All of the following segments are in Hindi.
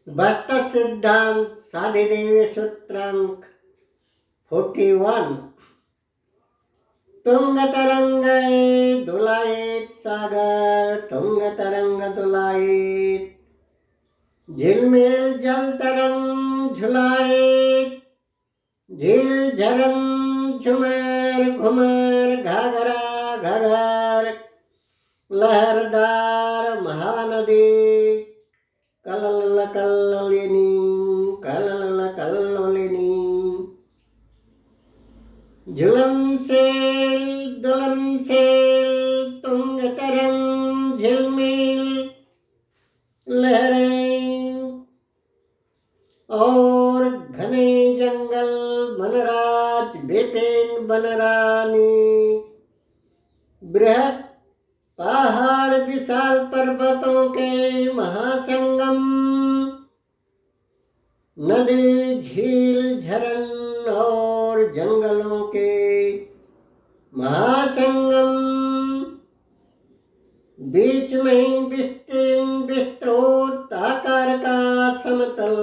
वास्तव सिद्धांत साधिदेव सूत्रांक 41। तुंग तरंग दुलायेत सागर, तुंग तरंग दुलायेत, झिलमिल जल तरंग झुलायेत, झील झरन झुमर घुमर घाघरा घाघर, लहरदार महानदी कलल कल्लोलिनी कलल कल्लोलिनी, झुलन सेल दुल्हन सेल, तुंग तरंग झिलमिल लहरें, और घने जंगल वनराज विपिन वनरानी, बृहत पहाड़ विशाल पर्वतों के महासंगम, नदी झील झरन और जंगलों के महासंगम, बीच में विस्तीर्ण विस्तृत आकार का समतल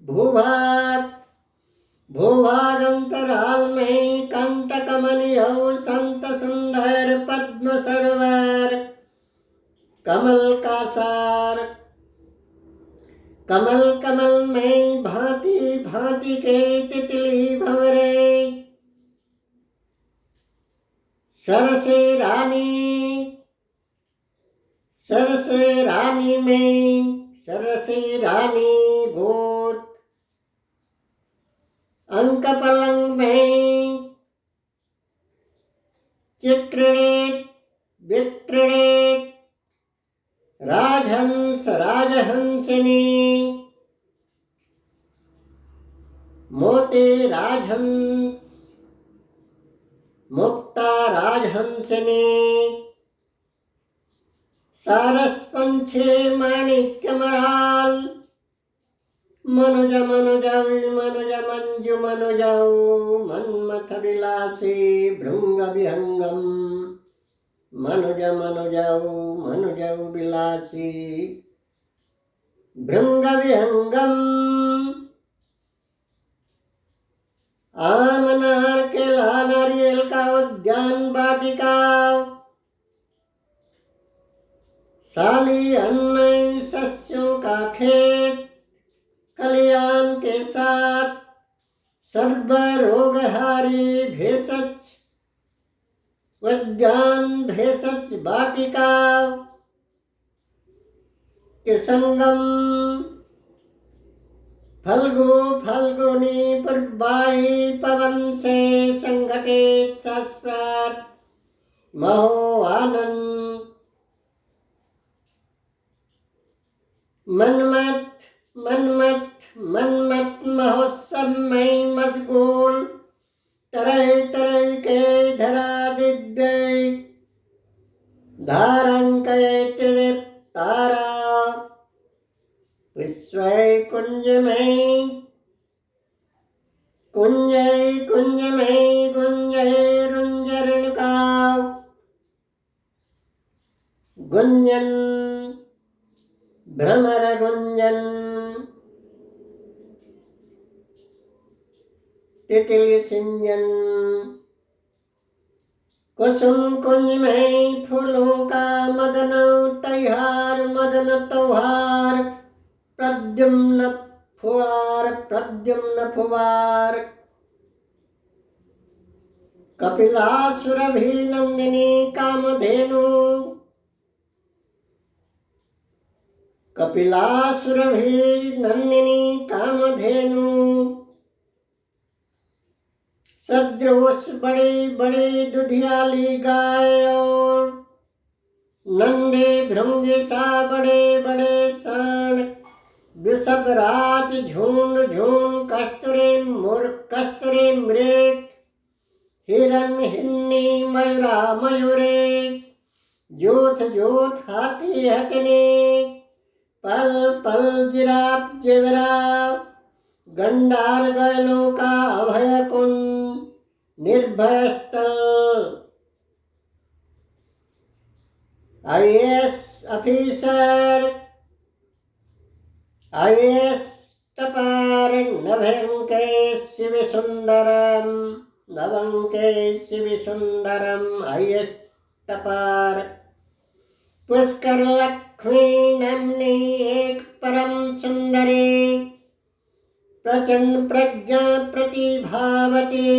भूभाग, भूभाग अंतराल में कंटकमणि और संत सुंदर पद्म सरोवर, कमल का सार, कमल कमल में भांति भांति के तितली भंवरे, सरसे रानी में सरसे रानी गोत, अंक पलंग में चित्रणित वित्रणित, राजहंस राजहंसिनी, मोती राजहंस मुक्ता राजहंसिनी, सारस पंछी माणिक्य मराल, मनुज मनुज मनुज मंजु मनुजौ, मन्मथ विलासी भृंग विहंगम, मनुज मनुजौ विलासी भृंग विहंगम, आम नार केला नारियल का उद्यान वाटिका, साली अन्न सस्यों का खेत, कल्याण के साथ सर्व रोगहारी भेषज उद्यान, भेषज वाटिका के संगम, फल्गुनी पूर्वाई पवन से संघटित शाश्वत महो आनंद, मनमत महोत्सव में मशगूल, तरह तरह के धरा दिव्य धारंक तारा, विश्व कुंज में गुंजे रुंजरण का गुंजन, भ्रमर गुंजन, तितली सिंजन, कुसुम कुंज में फूलों का मदन त्योहार, मदन त्योहार, प्रद्युम्न फुवार, कपिलासुरभि नंदिनी कामधेनु, कपिलासुरभि नंदिनी कामधेनु, सदृश बड़ी बड़ी दुधियाली गाय और नंदे भृंगी सा बड़े बड़े सांड, वृषभ राज झुंड झुंड, कस्तूरी मृग, हिरण हिन्नी मयूरा मयूरे, जोथ जोथ हाथी हथनी, पल पल जिराफ जेवरा, गंडार गैलों का अभय कुंज, निर्भय स्थल, IAS ऑफिसर, आयस्तपार नभंके शिवसुंदरम नवंके शिवसुंदरम आयस्तपार पुष्कर लक्ष्मी नमनी एक परम सुंदरी प्रचंड प्रज्ञा प्रतिभावती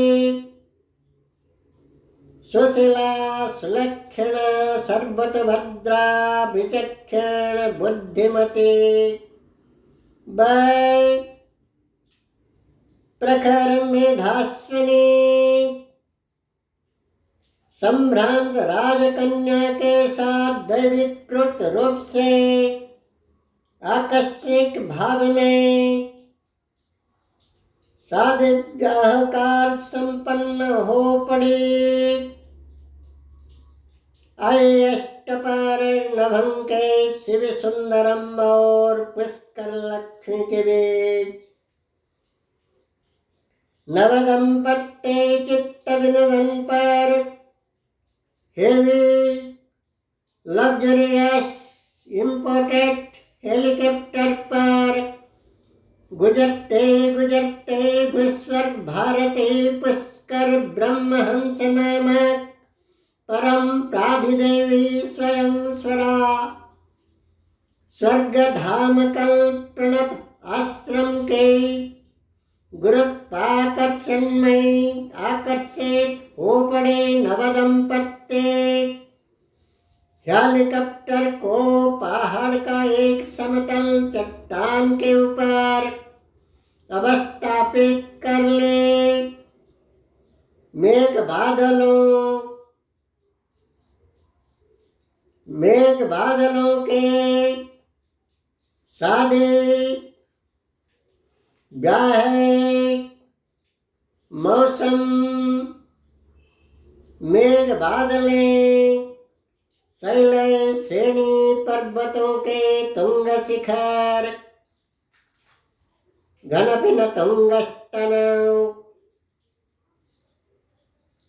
सुशीला सुलक्षणा सर्वतोभद्रा विचक्षण बुद्धिमती प्रखर मेधास्विनी संभ्रांत राजकन्या के साथ दैवीकृत रूप से आकस्मिक भाव में शादी ब्याह कार्य संपन्न हो पड़ी। अष्टपार नभंके शिव सुंदरम और पुष्कर लक्ष्मी के बीच नवदंपत्ति चित्त विनोदन पर हेवी लग्जरियस इंपोर्टेड हेलीकॉप्टर पर गुजरते गुजरते भूस्वर्ग भारती पुष्कर ब्रह्महंस नामक परम प्राधिदेवी स्वयं स्वरा स्वर्ग धाम कल्पणप आश्रम के गुरुत्वाकर्षण में आकर्षित हो पड़े नवदंपत्ति हेलीकॉप्टर को पहाड़ का एक समतल चट्टान के ऊपर अवस्थापित कर ले। मेघ बादलों के सादे ब्याह मौसम मेघ बादलें शैल श्रेणी पर्वतों के तुंग शिखर घनपिन तुंग स्तनों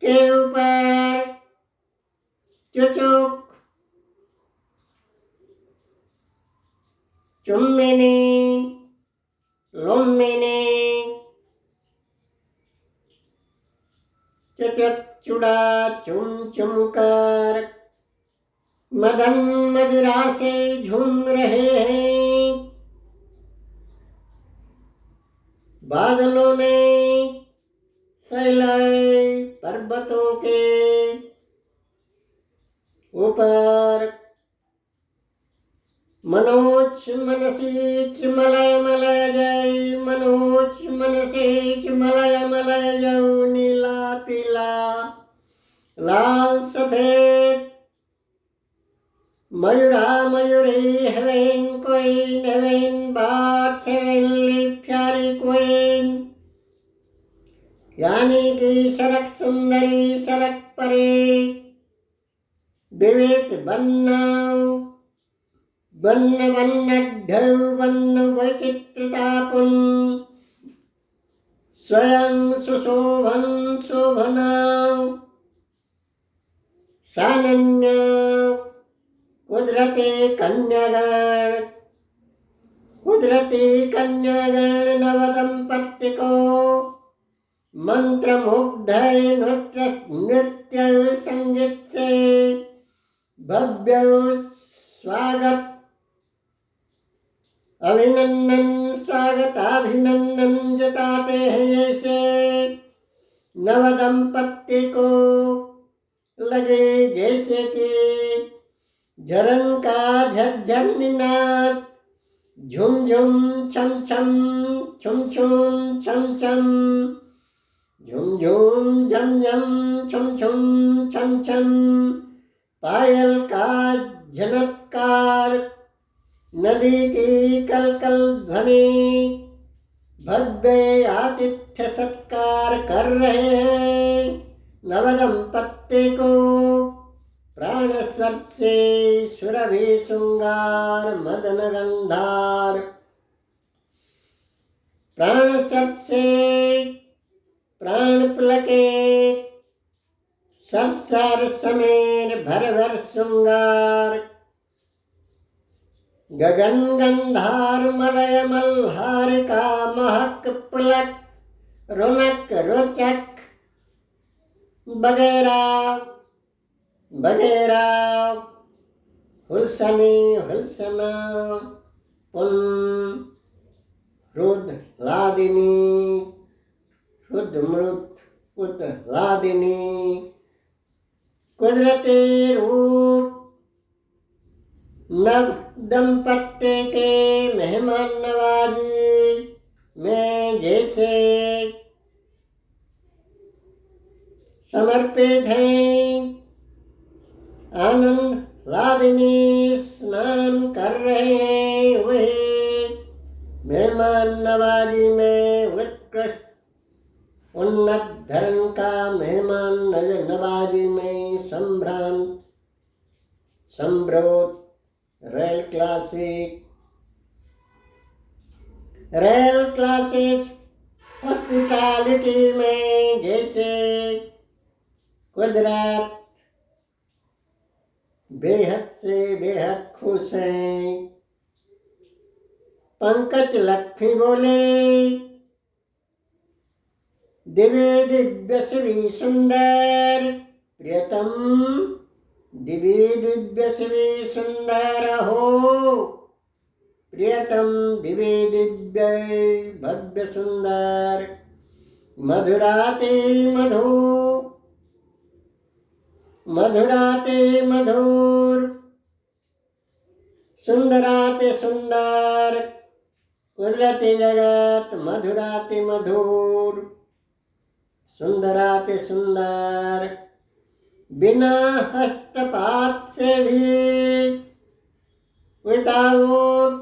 के ऊपर चुचुक चुम्मिनी लुम्मिनी चुचुक चुड़ा चुम चुम कर मदन मदिरा से झूम रहे हैं। बादलों ने शैलाए पर्वतों के ऊपर मनोज मनसीच मलय मलय जय मनोज मनसीच मलय मलय जय नीला पीला लाल सफेद Mayura Mayuri heaven queen heaven birds heavenly प्यारी क्वीन यानी कि सड़क सुंदरी सड़क परे विविध वन्न वन्न ढव वन्न वैचित्रतापुन स्वयं सुशोभन शोभना सानन्य कुदरती कन्यागण नवदंपत्ति को मंत्रमुग्ध नृत्य संगीत से भव्य स्वागत अभिनंदन जताते हैं। जैसे नवदंपत्ति को लगे जैसे कि झरन का झरझर निनाद झुम झुम छम छम छुम छुम छम छम झुम झुम झम झम छुम छुम छम छम पायल का झनत्कार नदी की कलकल ध्वनि भव्य आतिथ्य सत्कार कर रहे हैं। नवदंपत्ति को प्राण स्वर से सुरभि श्रृंगार मदन गंधार प्राण स्वर से प्राण पुलके सरसर समेर भर भर श्रृंगार गगन गंधार मलय मल्हारिका महक पुलक रौनक रोचक वगैरह वगैरह हुलसनी हुलसना पुन रुद लादिनी रुद मृत उत लादिनी कुदरती रूप नव दंपत्ति के मेहमान नवाजी में जैसे समर्पित हैं। आनंद लादिनी स्नान कर रहे हैं, वही मेहमान नवाजी में उत्कृष्ट उन्नत धर्म का मेहमान नवाजी में संभ्रांत संभ्रोत रेल क्लासेस हॉस्पिटैलिटी में जैसे कुदरत बेहद से बेहद खुश हैं। पंकज लक्ष्मी बोले, दिव्य दिव्य श्री सुंदर प्रियतम, दिव्य दिव्य श्री सुंदर हो प्रियतम, दिव्य दिव्य भव्य सुंदर मधुराते मधुराते मधुर सुंदराते सुंदर कुदरती जगत मधुराते मधुर सुंदराते सुंदर बिना हस्तपात से भी विदाउट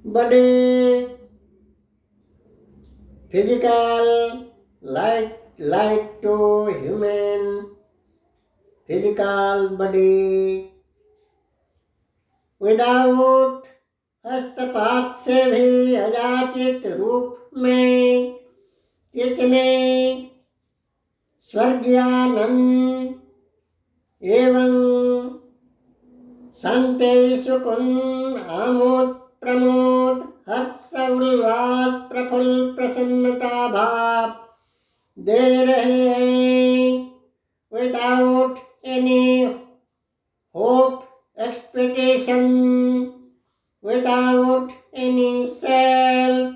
बड़े physical like to human physical body without हस्तपात से भी अयाचित रूप में कितने स्वर्गीयानंद एवं शांति सुकुन आमोद प्रमोद हर्ष उल्लास प्रफुल्ल प्रसन्नता भाव दे रहे हैं without any hope expectation without any self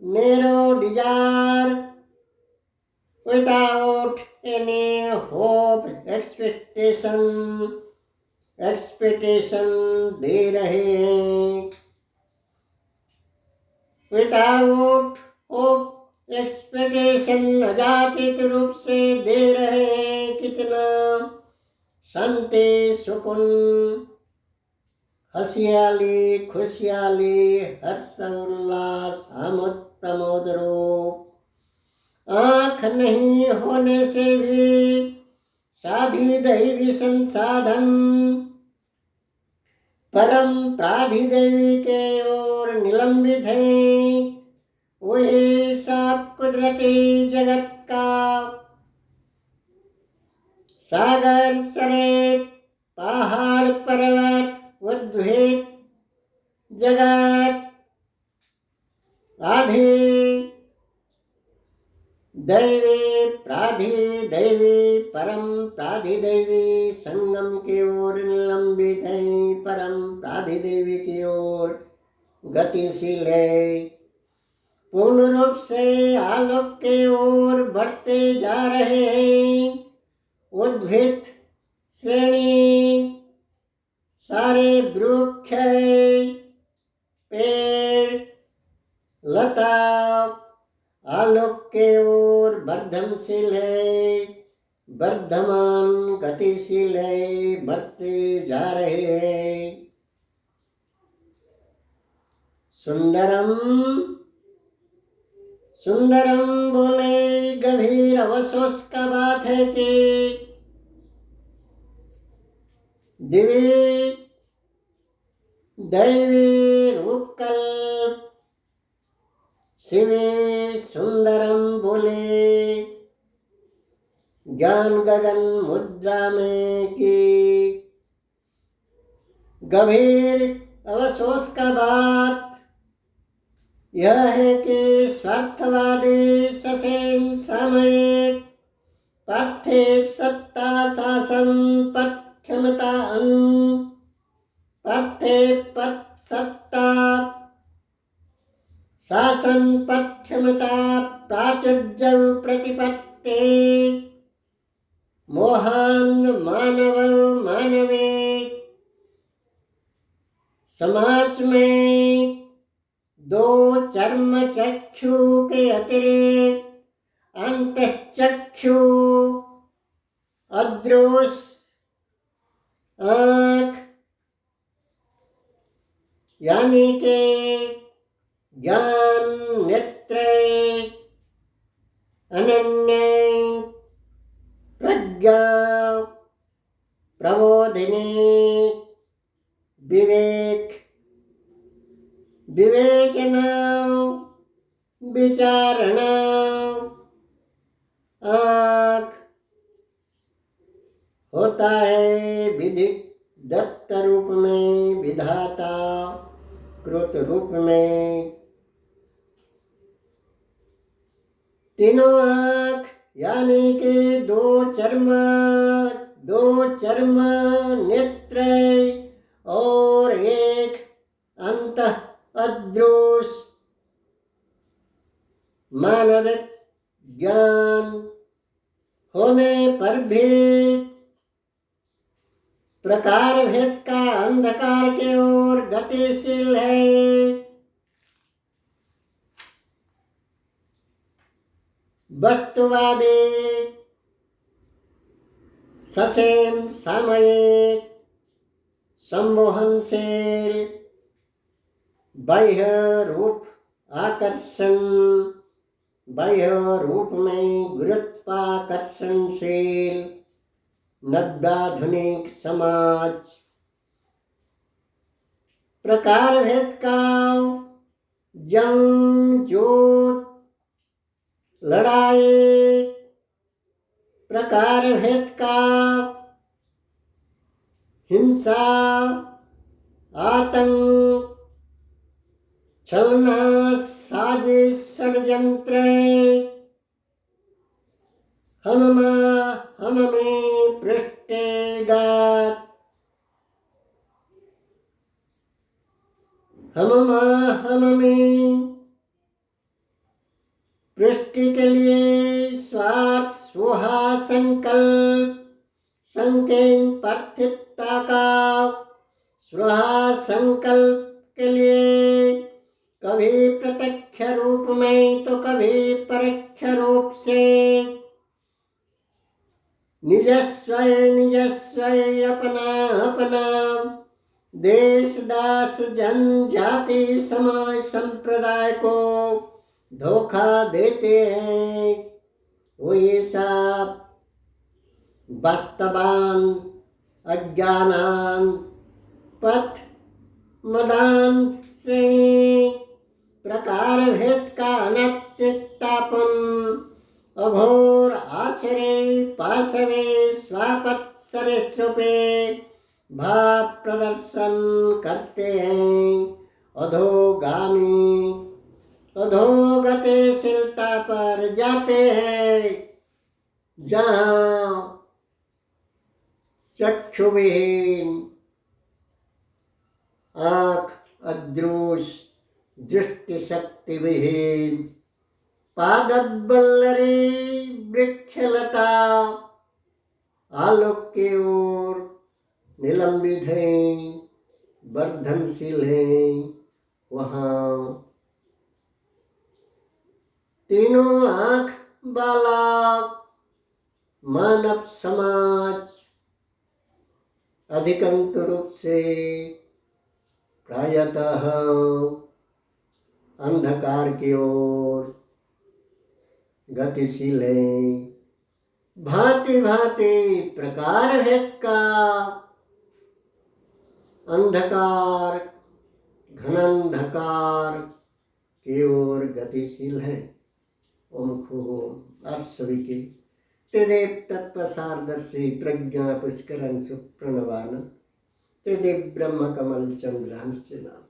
narrow desire without any hope expectation दे रहे हैं without hope एक्सपेक्टेशन अजाचित रूप से दे रहे हैं। कितना शांति सुकुन हसियाली खुशहाली हर्ष उल्लास आमोद प्रमोद रूप आँख नहीं होने से भी साधी दैवी संसाधन परम प्राधिदेवी के ओर निलंबित हैं। वही सब कुदरती जगत का सागर सरेत पहाड़ पर्वत उद्भिद जगत आधि दैवी प्राधिदैवी परम प्राधिदैवी संगम की ओर निलंबित है। परम प्राधिदेवी की ओर गतिशील है। पूर्ण रूप से आलोक के ओर बढ़ते जा रहे हैं। उद्भिद श्रेणी सारे वृक्ष पेड़ लता आलोक के ओर वर्धनशील है वर्धमान गतिशील है बढ़ते जा रहे हैं। सुंदरम सुंदरम बोले, गंभीर अफसोस का बात है कि दिव्य दैवी रूपकल्प शिवे सुंदरम बोले, ज्ञान गगन मुद्रा में की गंभीर अवसोस का बात यह है कि स्वार्थवादी ससेन सामयिक पार्थिव सत्ता शासन पद क्षमता पार्थिव पद सत्ता शासन पद क्षमता प्राचुर्य प्रतिपत्ति मोहान मानव मानवे समाज में दो चर्म चक्षु के अतिरिक्त अंतःचक्षु अदृश्य आँख यानी के ज्ञान नेत्र अनन्य प्रज्ञा प्रबोधिनी विवेक विवेचना विचारणा आँख होता है विधि दत्त रूप में विधाता कृत रूप में तीनों आँख यानी कि दो चर्म नेत्र और एक अंतः अदृश्य मानविक ज्ञान होने पर भी प्रकार भेद का अंधकार के ओर गतिशील है। वस्तुवादी ससेम सामयिक सम्मोहनशील बाह्य रूप आकर्षण बाह्य रूप में गुरुत्वाकर्षणशील नव्याधुनिक समाज प्रकार भेद का जंग जोत लड़ाई प्रकार भेद का हिंसा आतंक छलना साजिश षड्यंत्र हमें पृष्ठेघात हमें पृष्टि के लिए स्वार्थ स्वहा संकल्प संकीर्ण पार्थिवता का स्वहा संकल्प के लिए कभी प्रत्यक्ष रूप में तो कभी परोक्ष रूप से निज स्वय अपना देश दास जनजाति समाज संप्रदाय को धोखा देते हैं। वो ये सब वास्तवान अज्ञानान पथ मदान श्रेणी प्रकार भेद का अनैतिकतापन अघोर आश्रय पाशवे स्वापत्सरे भाव प्रदर्शन करते हैं। अधोगतिशीलता पर जाते हैं जहाँ चक्षुविहीन आँख अदृश्य दृष्टि शक्ति विहीन पादबल्लरी वृक्षलता आलोक की ओर निलंबित हैं वर्धनशील हैं। वहाँ तीनों आँख वाला मानव समाज अधिकांश रूप से प्रायतः अंधकार की ओर गतिशील है। भांति भांति प्रकार भेद का अंधकार घनांधकार की ओर गतिशील है। ओम खूम आप सभी के त्रिदेव तत्व सारदर्शी प्रज्ञा पुष्करण सुप्रणवान त्रिदेव ब्रह्म कमल चंद्रांश नाम।